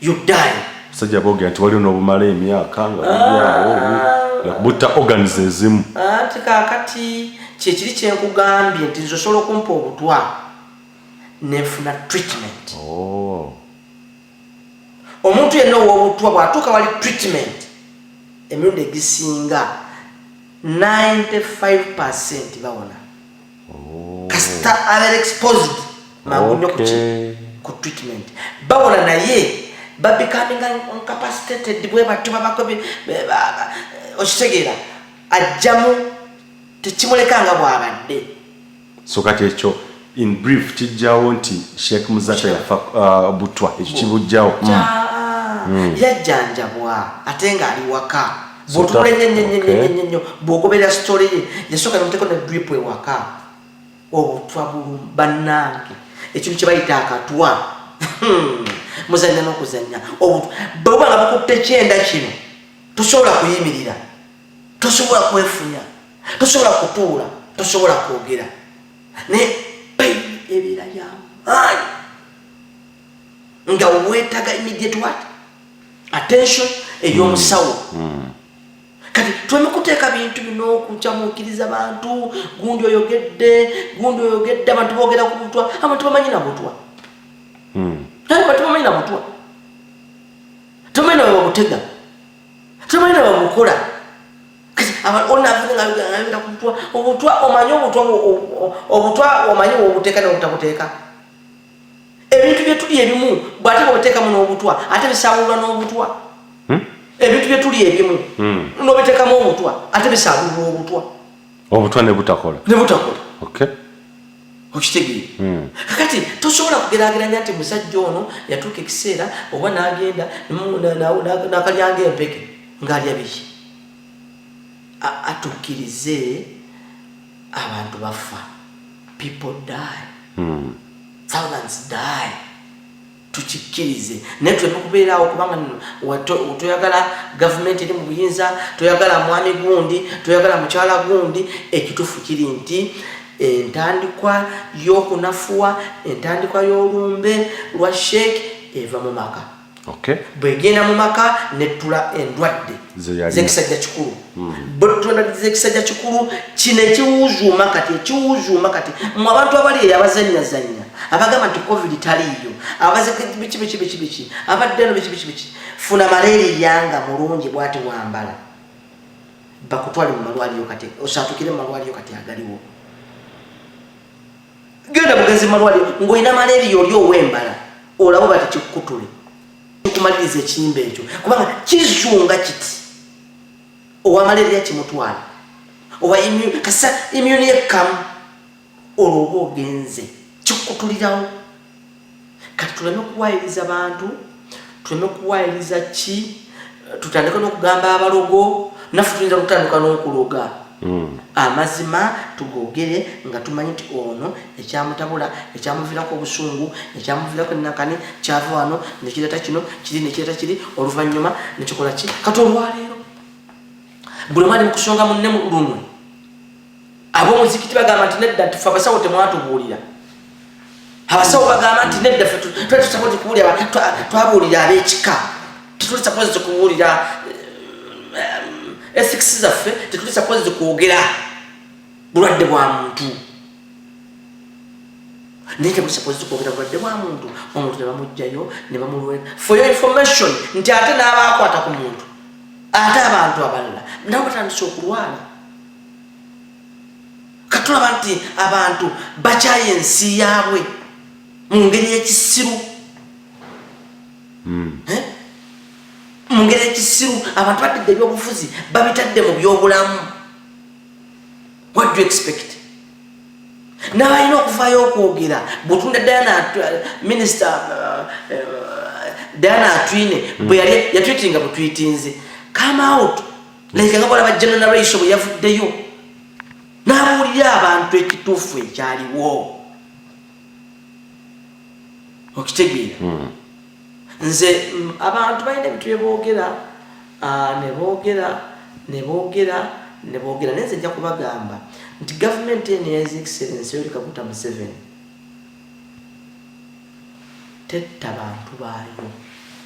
Speaker 1: you die
Speaker 2: sajja boogera nti waliwo n'obumala emyaka nga bulyawo butta organs ezimu
Speaker 1: ati kaakati kyekiri kyenkugambye nti nze osobola okumpa obutwa nenfuna treatment omuntu yenna ow'obutwa bw'atuuka wali treatment emirundi egisinga 95% bawona kasita abeera exposed mangu nnyo ku treatment bawona naye babikaminga incapacitated bwe batyo babako okitegeera ajjamu tekimulekanga bwabadde
Speaker 2: so kati ekyo in brief kijjawo nti Sheikh Muzata yafa butwa ekyo kibujjawo
Speaker 1: yajjanjabwa ate ng'ali waka botule nyenyenyenyenyenyo bogobera story yasoka nomteko na drip we waka obutwabu banange ekintu kibayita akatwa muzanya nokuzanya obuba ngabukutte kyenda kino tosobola kuyimirira tosobola kwefunya tosobola kutuula tosobola kwogera ne ebira ya nga wetaga immediate what attention ey'omusawo kati twemekuteeka bintu bino okukyamukiriza abantu gundi oyogedde abantu boogera ku butwa abantu bamanyi na butwa abantu bamanyi na butwa tumanyi na babutega tumanyi na babukola onavuga ku butwa obutwa omanyi obutwa omanyi obuteeka n'obutabuteeka ebintu byetuli ebimu bw'ate bw'oteeka mu n'obutwa ate bisaabulwa n'obutwa ebintu byetuli ebimu n'obiteekamu obutwa ate bisaabulwa obutwa
Speaker 2: ne butakola okay
Speaker 1: okitegeera kakati tosobola kugeraageranya nti musajja ono yatuuka ekiseera oba n'agenda n'akalyanga empeke ng'alya biki atukkirize abantu bafa people die thousands die tukikkirize naye tuleme kubeeraawo kubanga toyagala gavumenti eri mu buyinza toyagala mwami gundi toyagala mukyala gundi ekituufu kiri nti entandikwa y'okunafuwa entandikwa y'olumbe lwa sheek eva mu maka bwegenda mu maka netula endwadde z'ekisajja kikulu z'ekisajja kikulu kino ekiwuzuuma kati mu abantu abali eyo abazanyazanya abagamba nti covid taliiyo abaze biki abadde no biki funa malaria nga mulungi bwati wambala bakutwale mu malwaliro kati osatukire mu malwaliro kati agaliwo genda bugenzi malwaliro ng'olina malaria oli owembala olabo bati kikutule kumaliriza ekiyimba ekyo kubanga kizunga kiti owa malaria kimutwala owa kasa immune yekamu olwoba ogenze kikutulirawo kati tuleme kuwayiriza abantu tuleme kuwayiriza ki tutandika n'okugamba abalogo naffe tuyinza kutandika n'okuloga amazima tugogere nga tumanyi nti ono ekyamutabula ekyamuviirako obusungu ekyamuviirako enakani kyava wano nekireta kino kiri nekireta kiri oluvannyuma nekikola ki kati olwaleero buli mwali mukusonga munne lunwe ab'omuzikiti bagamba nti nedda tufe abasawo temwatubuulira abasawo bagamba nti nedda ffe twetusapoti kubuulira twabuulira ab'ekika tetuli sapoti kubuulira ethics zaffe tetuli sapoti kwogera bulwadde bwa muntu naye tebuli sapoti kwogera bulwadde bwa muntu omuntu ne bamugjayo ne bamulwera for your information nti ate n'abaakwata ku muntu ate abantu abalala nabo batandise okulwala katulaba nti abantu bakyaye ensi yaabwe mu ngeri y'ekisiru mu ngeri y'ekisiru abantu batadde ebyobufuzi babitadde mu byobulamu what do you expect n'abalina okuvaayo okwogera bwotunda minisita Diana Atwine bwe yali yatwitinga butwitinze come out like nga bolaba general ratio bwe yavuddeyo n'abuulira abantu ekituufu ekyaliwo okitegeera nze abantu balina ebintu byeboogera neboogera naye nze nja kubagamba nti gavumenti eno ya His Excellency Yoweri Kaguta Museveni tetta bantu baayo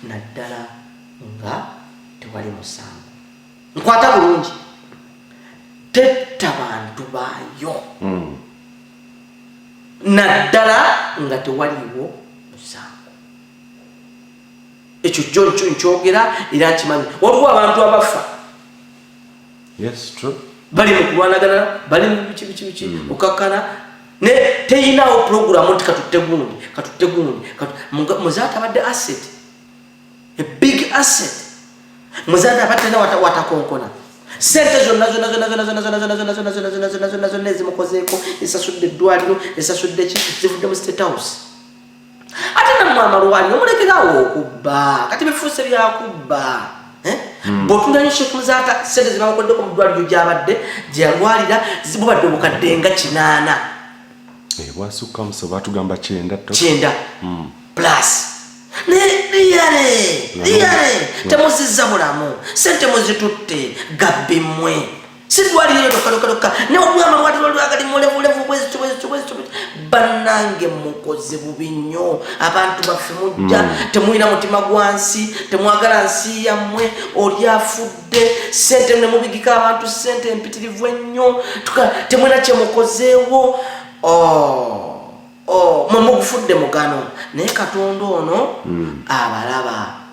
Speaker 1: naddala nga tewali musango nkwata bulungi tetta bantu baayo naddala nga tewaliwo musango ekyo jjo nkyogera era nkimanyi waliwo abantu abafa bali mu kulwanagana bali mu biki okakkana ne teyinawo programu nti katutte gundi muzaate abadde asset a big asset muzaate abadde na watakonkona sente zonna ezimukozeeko esasudde eddwaliro esasudde ki zivudde mu State House ate nammwe amalwaliro mulekerawo okubba kati bifuuse byakubba bw'otunda nnyo Sheikh Muzaata ssente ze bamukoddeko mu ddwaliro gy'abadde gye yalwalira zibubadde obukadde nga 8
Speaker 2: bwasukka muso batugamba
Speaker 1: 9 plus liyale temuzizza bulamu ssente muzitutte gabbi mmwe sidwaliro toka ne obwama bwatulwagali mulevulevu bwezityo bannange mukoze bubi nnyo abantu baffe mujja temulina mutima gwansi temwagala nsi yammwe oli afudde ssente ne mubigika abantu ssente empitirivu ennyo temulina kye mukozeewo mugufudde mugano naye Katonda ono abalaba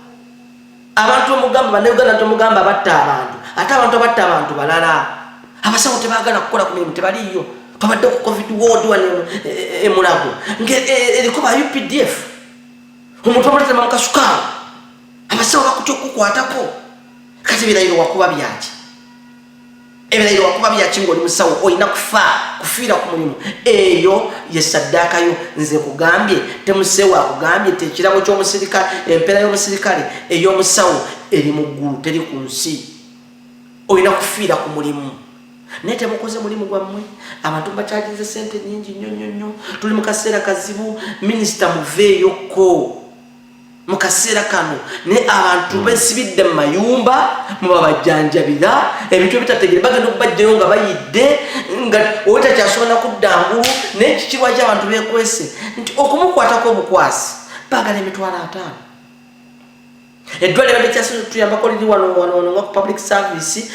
Speaker 1: abantu omugamba bannayuganda tomugamba batta abantu ate abantu abatta abantu balala abasawo tebaagala kukola ku mirimu tebaliyo twabadde ku covid ward emulago eriko ba UPDF omuntu amuletema mukasukawo abasawo bakutya okukwatako kati ebirayiro wakuba byaki ebirayiro wakuba byaki ng'oli musawo olina kufiira ku mulimu eyo ye saddaaka yo nze kugambye temuseewo akugambye tekirabo ky'omusirikale empeera y'omusirikale ey'omusawo eri mu ggulu teri ku nsi olina kufiira ku mulimu naye temukoze mulimu gwammwe abantu bakyaginze ssente nnyingi nnyo tuli mu kaseera kazibu minisita muveeyoko mu kaseera kano naye abantu besibidde mu mayumba mubabajjanjabira ebintu ebitategere bagenda okubajjayo nga bayidde nga owetakyasoobola kuddangulu naye kikirwa ky'abantu beekwese nti okumukwatako obukwasi baagala emitwalo 5 eddwaliro lyekyatuyambako liri wano nga public service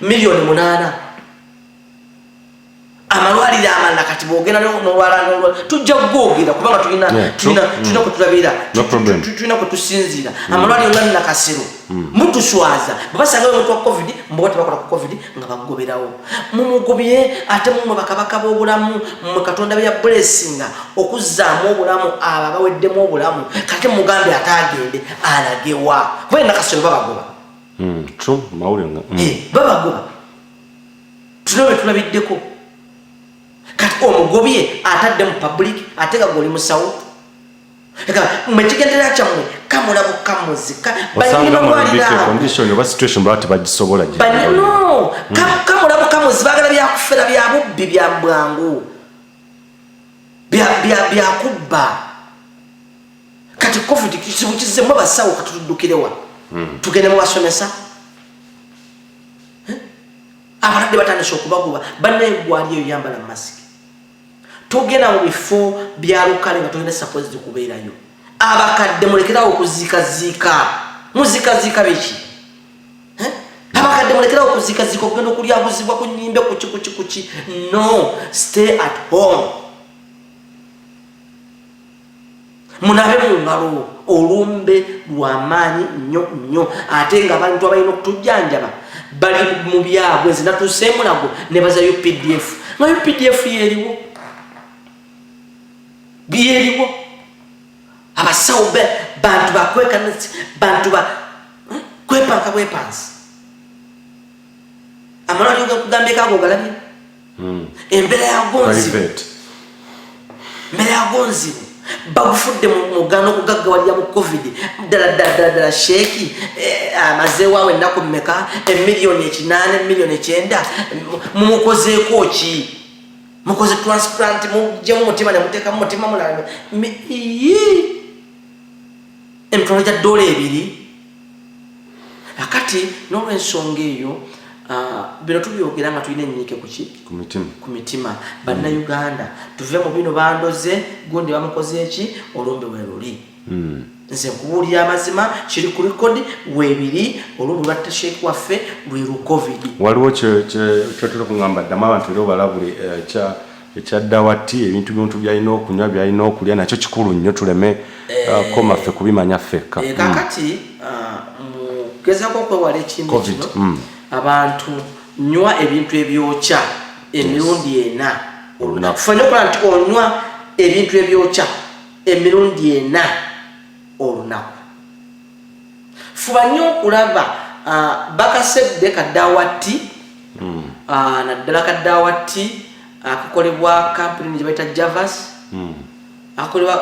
Speaker 1: million 8 amalwaliro amalala kati bwogenda n'olwala tujja kugogera kubanga tulina kwetulabira tulina kwetusinziira amalwaliro lwanna kasero mutuswaza bwebasanga omuntu wa covid mbuba tebakola ku covid nga bagoberawo mumugobye ate mumwe bakabaka b'obulamu mmwe Katonda bya blessinga okuzzaamu obulamu abo abaweddemu obulamu kate mugambe ataagende alagewa kubanga nakasero babagoba babagoba tulina bwe tulabiddeko kati omugobye atadde mu public ate nga goli musawo mwekigendera kyammwe kamulabo kamuzika kamulabo kamuzi bagala byakufera bya bubbi bya bwangu byakubba kati covid kizibu kizemu abasawo katuddukirewa tugende mu basomesa abalwadde batandise okubagoba bannaegwali eyo yambala masiki togenda mu bifo bya lukale nga togenda supposed kubeerayo abakadde mulekerawo okuziikaziika muziikaziika biki abakadde mulekerawo okuziikaziika okugenda okulyabuzibwa ku nnyimbe kuki no stay at home munabe mu ngalo olumbe lw'amaanyi nnyo ate nga abantu abalina okutujjanjaba bali mu byabwe nze natuuseemu nago ne baza UPDF nga UPDF yeriwo abasawo bantu bakwekanisi bantu kwepanka bwepansi amalwaliro gakugambye kago galabye embeera yagonzibu bagufudde mugano okugaggawalira mu covid ddala sheeki amazeewaawo ennaku mmeka emiliyoni 8 emiliyoni 9 mumukozeeko ki mukoze transplant mujjemu mutima ne muteekamu mutima mulala emitwalo gya $2 akati n'olw'ensonga eyo bino tubyogera nga tulina ennyiike ku mitima bannayuganda tuve mu bino bandoze gundi bamukoze eki olumbe we luli nze nkubuulira amazima kiri ku rekodi weebiri olumbe lwatta sheeki waffe lwe covid
Speaker 2: waliwo kyotera okugamba ddamu abantu era obalabule ekyaddaawati ebintu bintu byalina okunywa byalina okulya nakyo kikulu nnyo tuleme komaffe kubimanya ffekka
Speaker 1: kakati mugezako okwewala ekintu kino abantu nywa ebintu ebyokya emirundi 4 fanya okola nti onywa ebintu ebyokya emirundi 4 olunaku fuba nnyo okulaba bakasedde kaddaawati naddala kaddaawati akakolebwa kampuni gye bayita Javas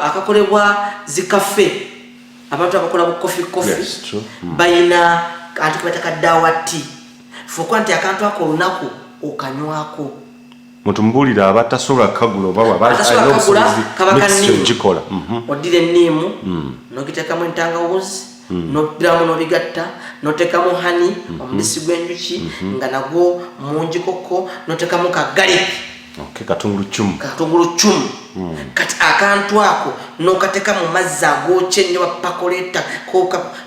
Speaker 1: akakolebwa zikafe abantu abakola bu coffee bayina kantu kubataka dawati fuko nti akantu ako lunaku okanywako
Speaker 2: mutumbulira abatasobola kagula oba
Speaker 1: kabakaniikola odire nniimu nogiteekamu entangawuzi nobiramu nobigatta noteekamu hani omubisi gw'enjuki nga nagwo mungi koko noteekamu kagaliki
Speaker 2: katungulu
Speaker 1: cumu kati akantu ako nokateeka mu mazzi agokye nnyo bapakoleta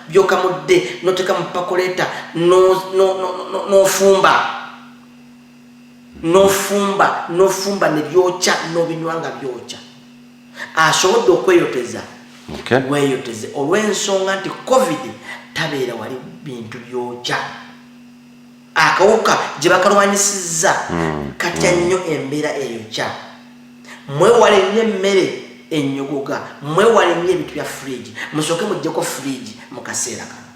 Speaker 1: byokamudde noteeka mu pakoleta nofumba ne byokya nobinywa nga byokya asobodde okweyoteza weyoteze olw'ensonga nti covid tabeera wali bintu byokya akawuka gye bakalwanyisizza katya nnyo embeera eyokya mwewale nnyo emmere enyogoga mwewale nnyo ebintu bya fridge musooke muggyeko fridge mu kaseera kano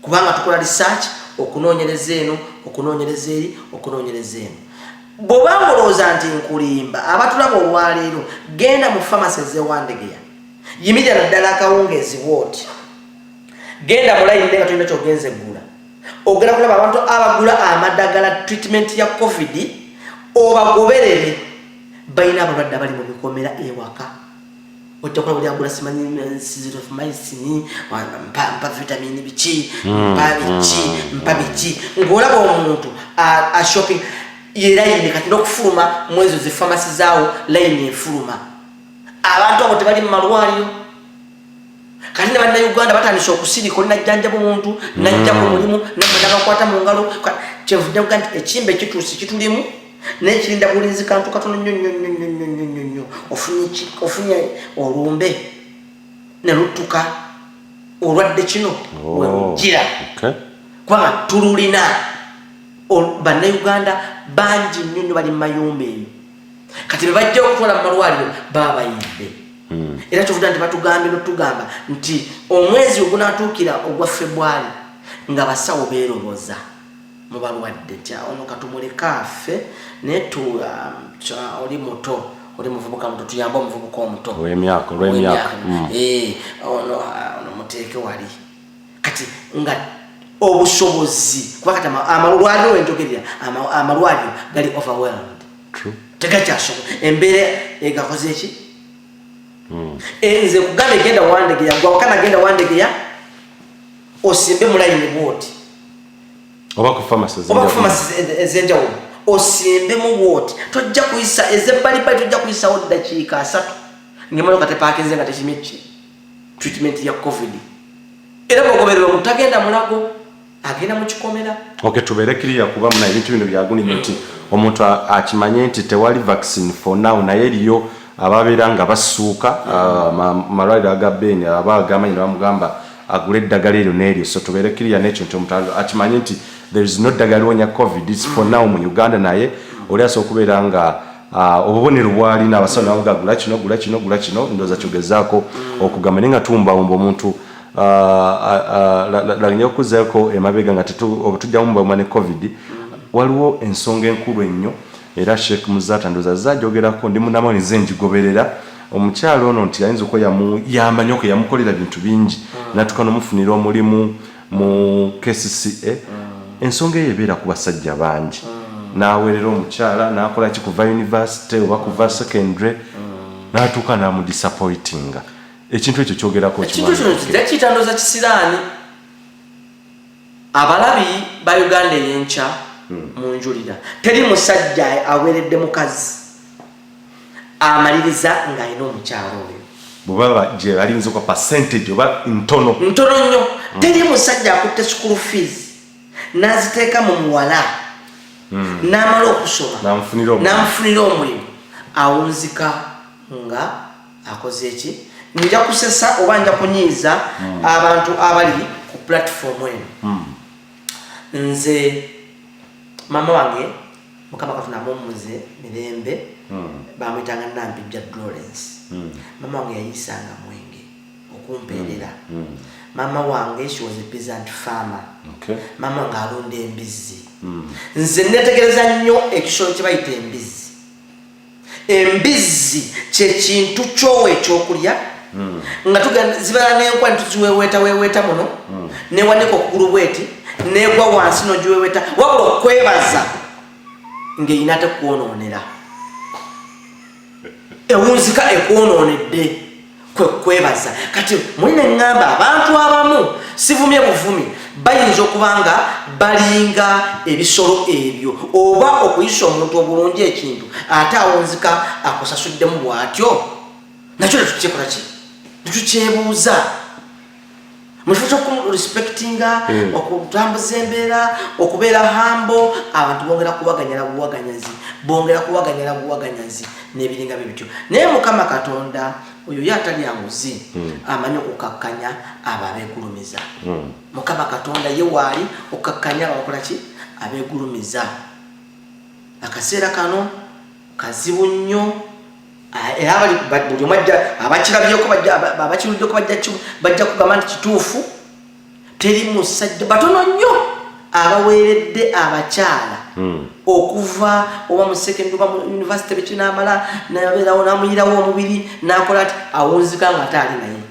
Speaker 1: kubanga tukola research okunoonyereza eno okunoonyereza eri okunoonyereza eno bw'obanga olowooza nti nkulimba abatulaba olwaleero genda mu pharmacy ez'ewandegeya yimirira naddala akawungeezi bwoti genda mu layini nga tolina kyogenza eggula ogenda kulaba abantu abagula amadagala treatment ya covid obagoberere balina abalwadde abali mu bikomera ewaka ojja kulaba buli agula sizirofmycin mpa vitamini biki mpa biki ng'olaba omuntu ashopping ye layini kati n'okufuluma mu ezo zifamasi zaawo layini efuluma abantu abo tebali mu malwaliro kati ne bannayuganda batandise okusirika olinajjanjaba omuntu najja ku mulimu nabadabakwata mu ngalo kyenvudde kuga nti ekimba ekituusi kitulimu nekirinda bulinzi kantu katono nnyo ofunye olumbe ne luttuka olwadde kino werugira kubanga tululina bannayuganda bangi nnyo bali mu mayumba eyo kati bebajja okutwala mu malwaliro baba bayidde era kyovudda nti batugambye notugamba nti omwezi ogunaatuukira ogwa February nga basawo beeroboza mu balwadde nti ono katumuleka affe naye oli muto oli muvubuka muto tuyambe omuvubuka omuto
Speaker 2: olw'emyaka
Speaker 1: ono muteeke wali kati nga obusobozi kuba kati amalwaliro wenjogerera amalwaliro gali overwhelmed tegakyasobola embeera egakoze eki nze kugamba egenda wandegeya gwawakana genda wandegeya osimbe mulayini bwoti
Speaker 2: oba ku pharmacy
Speaker 1: ezenjawulo osimbe mu bwoti tojja kuyisa ezebbalibali tojja kuyisawo ddakiika 3 ngaemmotoka tepakinze nga tekimye treatment ya covid era bwogobererwa omuntu tagenda mulago agenda mu kikomera
Speaker 2: tubeere kiriya kuba muna ebintu bino byagunire nti omuntu akimanye nti tewali vaccine for now naye eriyo ababeera nga basuuka malwaliro aga beni abagamanyi nebamugamba agule eddagala eryo n'eryo so tubeere kiriya n'ekyo nti omuntu akimanye nti there is no ddagala liwonya covid is for now mu Uganda naye oli asobola okubeera nga obubonero bwalina abasawo nabaga gula kino ndooza kyogezaako okugamba naye nga tumbawumba omuntu laganya okuzaako emabega nga tujjamu bawuma ne covid waliwo ensonga enkulu ennyo era Sheikh Muzata ndoza zajjogerako ndi munamoni zenjigoberera omukyalo ono nti ayinza ko yamanyoko yamukolera bintu bingi natukano mufunira omulimu mu KCCA ensonga eyebeera ku basajja bangi nawerera omukyala nakola kikuva university oba kuva secondary natuuka namu disappointinga ekintu ekyo kyogerako
Speaker 1: kitandoza kisiraani abalabi ba Uganda ey'enkya munjulira teri musajja aweredde mukazi amaliriza ng'alina omukyalo oyo
Speaker 2: bwebaba gye balinza kwa percentage oba ntono
Speaker 1: nnyo teri musajja akutte school fees n'aziteeka mu muwala n'amala okusoma n'amufunira omulimu awunzika nga akoze eki nja kusesa oba nja kunyiiza abantu abali ku platform eno nze mama wange mukama katonda amumuze mirembe bamwitanga Nampijja Lawrence mama wange yayisanga mwenge okumpeerera mama wange she was a peasant farmer mama wange alonda embizi nze netegereza nnyo ekisolo kye bayita embizi kye kintu kyowe ekyokulya nga tugenda zibala n'enkwa nituziweweeta muno newanika okugulu bweti negwa wansi nogiweweeta wabula okwebaza ng'erina ate kwonoonera ewunzika ekwonoonedde kwebaza kati mulina eŋŋamba abantu abamu sivumye buvumi bayinza okuba nga balinga ebisolo ebyo oba okuyisa omuntu obulungi ekintu ate awunzika akusasuddemu bw'atyo nakyo netukyekola ki netukyebuuza mu kifo ky'okurespectinga okutambuza embeera okubeera hambo abantu bongera kubaganyala buwaganyazi n'ebiringa bye bityo naye mukama katonda oyo yatali amuzi amanyi okukakkanya abo abeegulumiza mukama katonda ye waali okukakkanya abakola ki abeegulumiza akaseera kano kazibu nnyo era buli omu abakirabyeko abakiruddeko bajja kugamba nti kituufu teri musajja batono nnyo abaweeredde abakyala okuva oba mu secondary oba mu university bekinamala nabeerawo namuyirawo omubiri nakola ati awunzika nga ate ali naye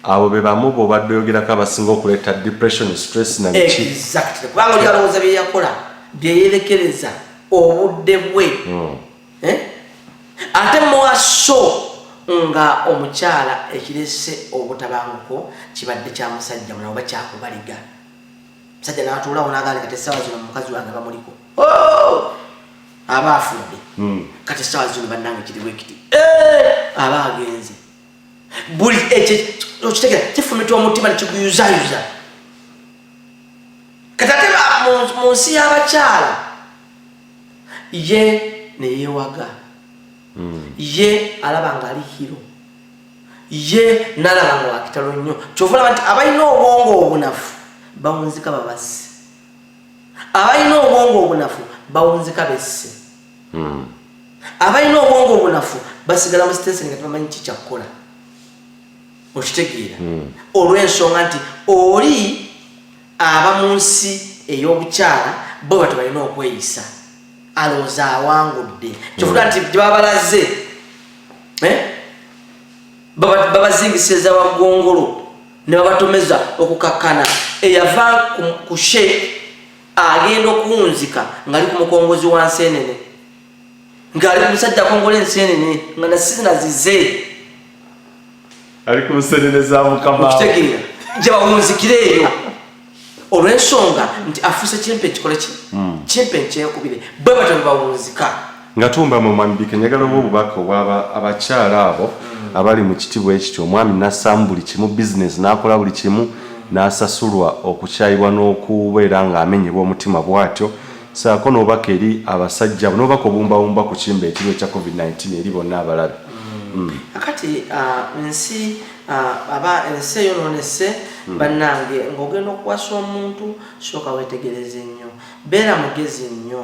Speaker 2: abo be bamu bw'obadde oyogerako abasinga okuleeta depression stress na biki
Speaker 1: exactly kubanga oli alowooza byeyakola byeyerekereza obudde bwe ate muwaso nga omukyala ekirese obutabanguko kibadde kya musajja mulala oba kyakubaliga musajja n'atuulawo n'agaali kati essaawa zino mukazi wange bamuliko aba afudde kati essaawa zino bannange kiriwo ekiti aba agenze buli ekyo okitegera kifumita omutima nekiguyuzayuza kati ate mu nsi y'abakyala ye neyewaga ye alaba nga ali hiro ye nalaba nga wakitalo nnyo kyova olaba nti abalina obwongo obunafu bawunzika babasi abalina obwongo obunafu bawunzika besse abalina obwongo obunafu basigala mu sitenseni nga tebamanyi kikyakkola okitegeera olw'ensonga nti oli aba mu nsi ey'obukyala bo bati balina okweyisa alowooza awangudde kyovuga nti gyebabalaze babazingisiza wagongolo ne babatomeza okukakkana eyava ku sheik agenda okuwunzika ng'ali ku mukongozi wa nseenene ng'ali ku musajja akongola enseenene nga nasinazize
Speaker 2: ali ku nseenene za mukama
Speaker 1: okitegeera gye bawunzikira eyo olw'ensonga nti afuuse kimpe ekikola ki kimpe nkyekubire bwe batyo bawunzika
Speaker 2: nga tumba mu mwambike njagala oba obubaka obwaba abakyala abo abali mu kitibwa ekityo omwami nassaamu buli kimu bizinesi n'akola buli kimu n'asasulwa okukyayibwa n'okubeera ng'amenyebwa omutima bw'atyo saako n'obubaka eri abasajja n'obubaka obumbawumba ku kimba ekirwa ekya covid-19 eri bonna abalabe
Speaker 1: akati ensi ensi eyonoonese bannange ng'ogenda okuwasa omuntu sooka weetegereze nnyo beera mugezi nnyo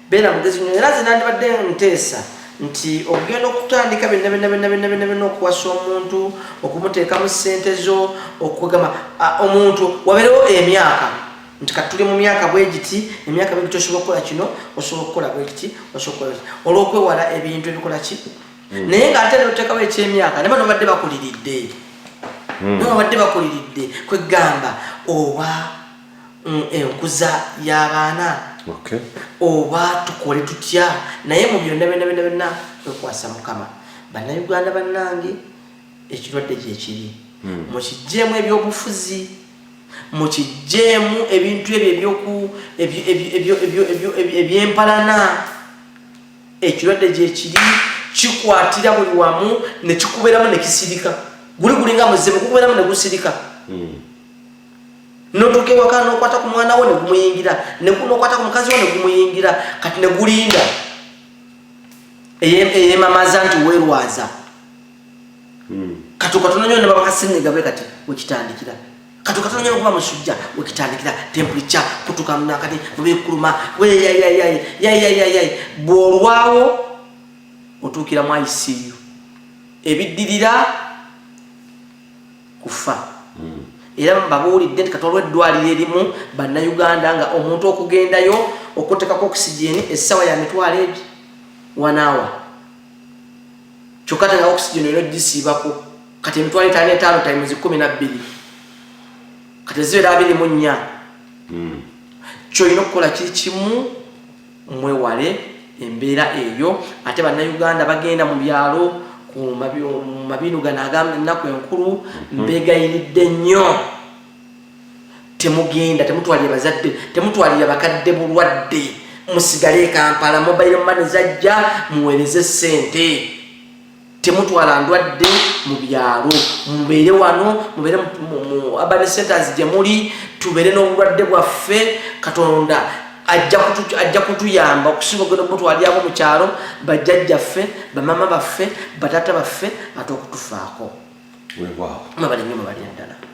Speaker 1: beera mugezi nnyo era zinandibadde nteesa nti ogenda okutandika byonna okuwasa omuntu okumuteekamu ssente zo okugamba omuntu wabeerewo emyaka nti kati tuli mu myaka bwe giti emyaka bwe giti osobola okukola kino osobola okukola bwe giti osobola okukola kiti olw'okwewala ebintu ebikola ki naye ng'ate noteekawo ekyemyaka ne bano badde bakuliridde kwegamba oba enkuza y'abaana oba tukole tutya naye mu byonna kwekwasa mukama bannayuganda bannange ekirwadde gyekiri mukijjeemu ebyobufuzi mukijjeemu ebintu ebyo ebyempalana ekirwadde gyekiri kikwatira buli wamu ne kikubeeramu ne kisirika gulinga muzibu gukubeeramu ne gusirika notuuka ewaka n'okwata ku mwana wo ne gumuyingira n'okwata ku mukazi wo ne gumuyingira kati ne gulinda eyemamaza nti weerwaza kati okatono nnyo ne babakasenyiga bwe kati wekitandikira kati okatono nnyo okuba musujja wekitandikira temperature kutuuka nakati mubeekuluma yayayayayayayayayay bw'olwawo otuukira mu ICU ebiddirira kufa era babuulidde nti kati olw'eddwaliro erimu bannayuganda nga omuntu okugendayo okuteekako okisigeni essaawa ya mitwalo egi 1 hour kyokka te nga okisigeni olina ogisiibako kati emitwalo 5 times 12 kati zibeera 24 kyolina okukola kiri kimu mwewale embeera eyo ate bannayuganda bagenda mu byalo ku mabinu gano ag'ennaku enkulu mbeegayiridde nnyo temugenda temutwalira bazadde temutwalira bakadde bulwadde musigale Kampala mobile money zajja muweereze ssente temutwala ndwadde mu byalo mubeere wano mubeere mu urban centers gye muli tubeere n'obulwadde bwaffe Katonda ajja kutuyamba okusinga ogenda mutwalirako mu kyalo bajjajjaffe bamama baffe batata baffe ate okutufaako
Speaker 2: weewaawo
Speaker 1: mubale nnyo mubali ddala